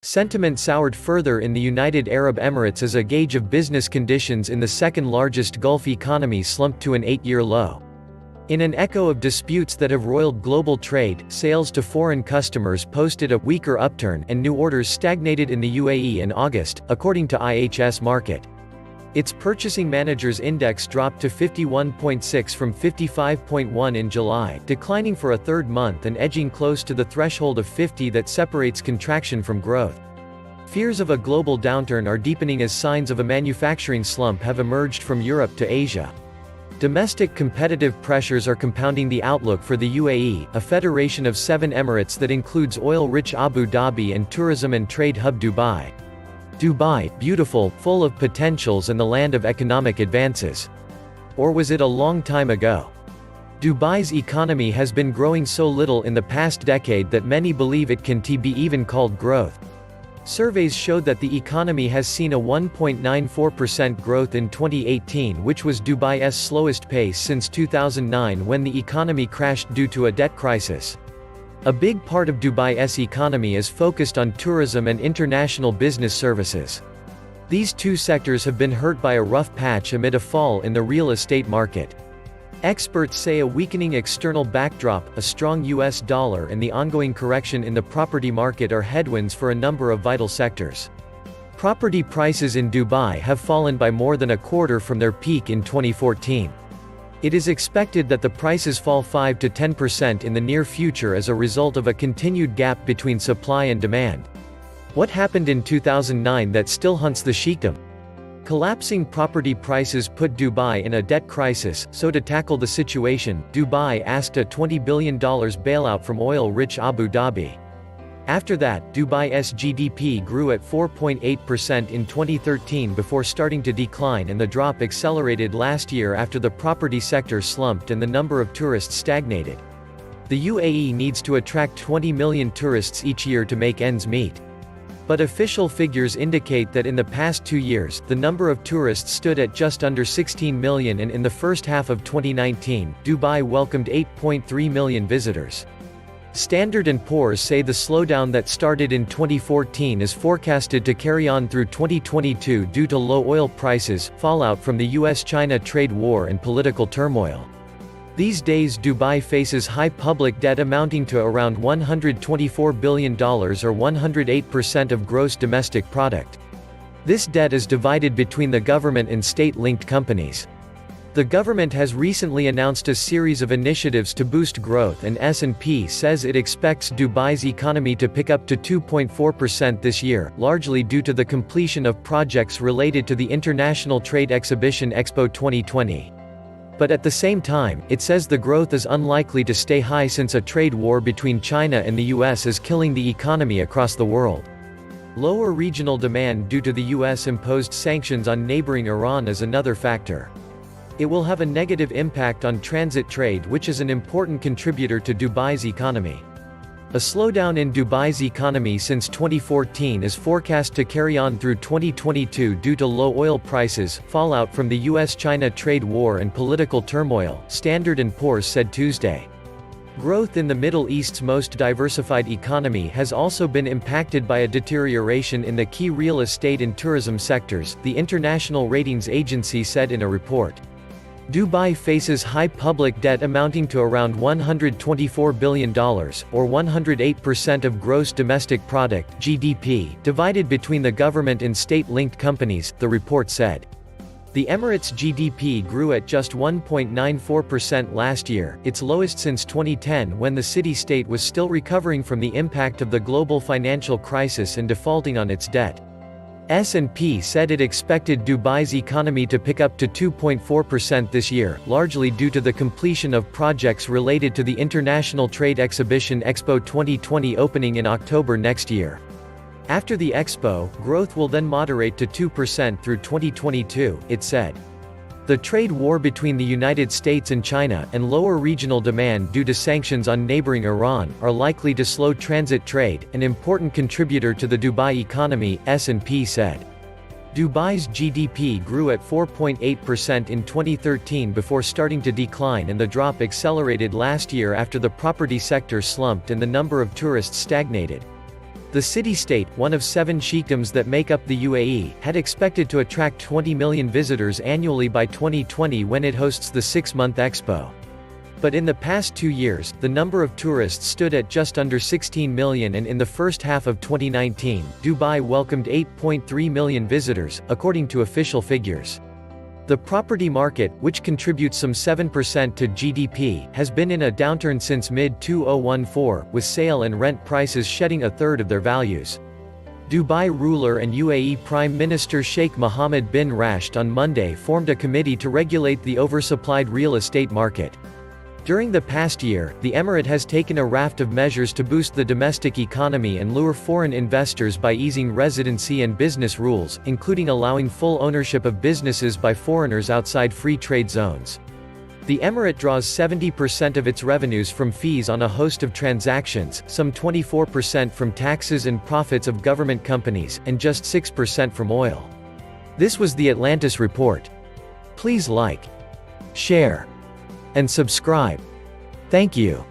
Sentiment soured further in the United Arab Emirates as a gauge of business conditions in the second-largest Gulf economy slumped to an 8-year low. In an echo of disputes that have roiled global trade, sales to foreign customers posted a weaker upturn and new orders stagnated in the UAE in August, according to IHS Markit. Its Purchasing Managers Index dropped to 51.6 from 55.1 in July, declining for a third month and edging close to the threshold of 50 that separates contraction from growth. Fears of a global downturn are deepening as signs of a manufacturing slump have emerged from Europe to Asia. Domestic competitive pressures are compounding the outlook for the UAE, a federation of 7 emirates that includes oil-rich Abu Dhabi and tourism and trade hub Dubai. Dubai, beautiful, full of potentials and the land of economic advances. Or was it a long time ago? Dubai's economy has been growing so little in the past decade that many believe it can be even called growth. Surveys showed that the economy has seen a 1.94% growth in 2018, which was Dubai's slowest pace since 2009 when the economy crashed due to a debt crisis. A big part of Dubai's economy is focused on tourism and international business services. These two sectors have been hurt by a rough patch amid a fall in the real estate market. Experts say a weakening external backdrop, a strong US dollar and the ongoing correction in the property market are headwinds for a number of vital sectors. Property prices in Dubai have fallen by more than a quarter from their peak in 2014. It is expected that the prices fall 5 to 10% in the near future as a result of a continued gap between supply and demand. What happened in 2009 that still haunts the sheikdom? Collapsing property prices put Dubai in a debt crisis, so to tackle the situation, Dubai asked a $20 billion bailout from oil-rich Abu Dhabi. After that, Dubai's GDP grew at 4.8% in 2013 before starting to decline, and the drop accelerated last year after the property sector slumped and the number of tourists stagnated. The UAE needs to attract 20 million tourists each year to make ends meet. But official figures indicate that in the past 2 years, the number of tourists stood at just under 16 million, and in the first half of 2019, Dubai welcomed 8.3 million visitors. Standard & Poor's say the slowdown that started in 2014 is forecasted to carry on through 2022 due to low oil prices, fallout from the US-China trade war and political turmoil. These days Dubai faces high public debt amounting to around $124 billion or 108% of gross domestic product. This debt is divided between the government and state-linked companies. The government has recently announced a series of initiatives to boost growth, and S&P says it expects Dubai's economy to pick up to 2.4% this year, largely due to the completion of projects related to the international trade exhibition Expo 2020. But at the same time, it says the growth is unlikely to stay high since a trade war between China and the US is killing the economy across the world. Lower regional demand due to the US-imposed sanctions on neighboring Iran is another factor. It will have a negative impact on transit trade, which is an important contributor to Dubai's economy. A slowdown in Dubai's economy since 2014 is forecast to carry on through 2022 due to low oil prices, fallout from the US-China trade war and political turmoil, Standard & Poor's said Tuesday. Growth in the Middle East's most diversified economy has also been impacted by a deterioration in the key real estate and tourism sectors, the international ratings agency said in a report. Dubai faces high public debt amounting to around $124 billion, or 108% of gross domestic product (GDP), divided between the government and state-linked companies, the report said. The Emirates' GDP grew at just 1.94% last year, its lowest since 2010 when the city-state was still recovering from the impact of the global financial crisis and defaulting on its debt. S&P said it expected Dubai's economy to pick up to 2.4% this year, largely due to the completion of projects related to the international trade exhibition Expo 2020 opening in October next year. After the Expo, growth will then moderate to 2% through 2022, it said. The trade war between the United States and China, and lower regional demand due to sanctions on neighboring Iran, are likely to slow transit trade, an important contributor to the Dubai economy, S&P said. Dubai's GDP grew at 4.8% in 2013 before starting to decline, and the drop accelerated last year after the property sector slumped and the number of tourists stagnated. The city-state, one of 7 sheikdoms that make up the UAE, had expected to attract 20 million visitors annually by 2020 when it hosts the 6-month Expo. But in the past 2 years, the number of tourists stood at just under 16 million, and in the first half of 2019, Dubai welcomed 8.3 million visitors, according to official figures. The property market, which contributes some 7% to GDP, has been in a downturn since mid-2014, with sale and rent prices shedding a third of their values. Dubai ruler and UAE Prime Minister Sheikh Mohammed bin Rashid on Monday formed a committee to regulate the oversupplied real estate market. During the past year, the emirate has taken a raft of measures to boost the domestic economy and lure foreign investors by easing residency and business rules, including allowing full ownership of businesses by foreigners outside free trade zones. The emirate draws 70% of its revenues from fees on a host of transactions, some 24% from taxes and profits of government companies, and just 6% from oil. This was the Atlantis Report. Please like, share, and subscribe. Thank you.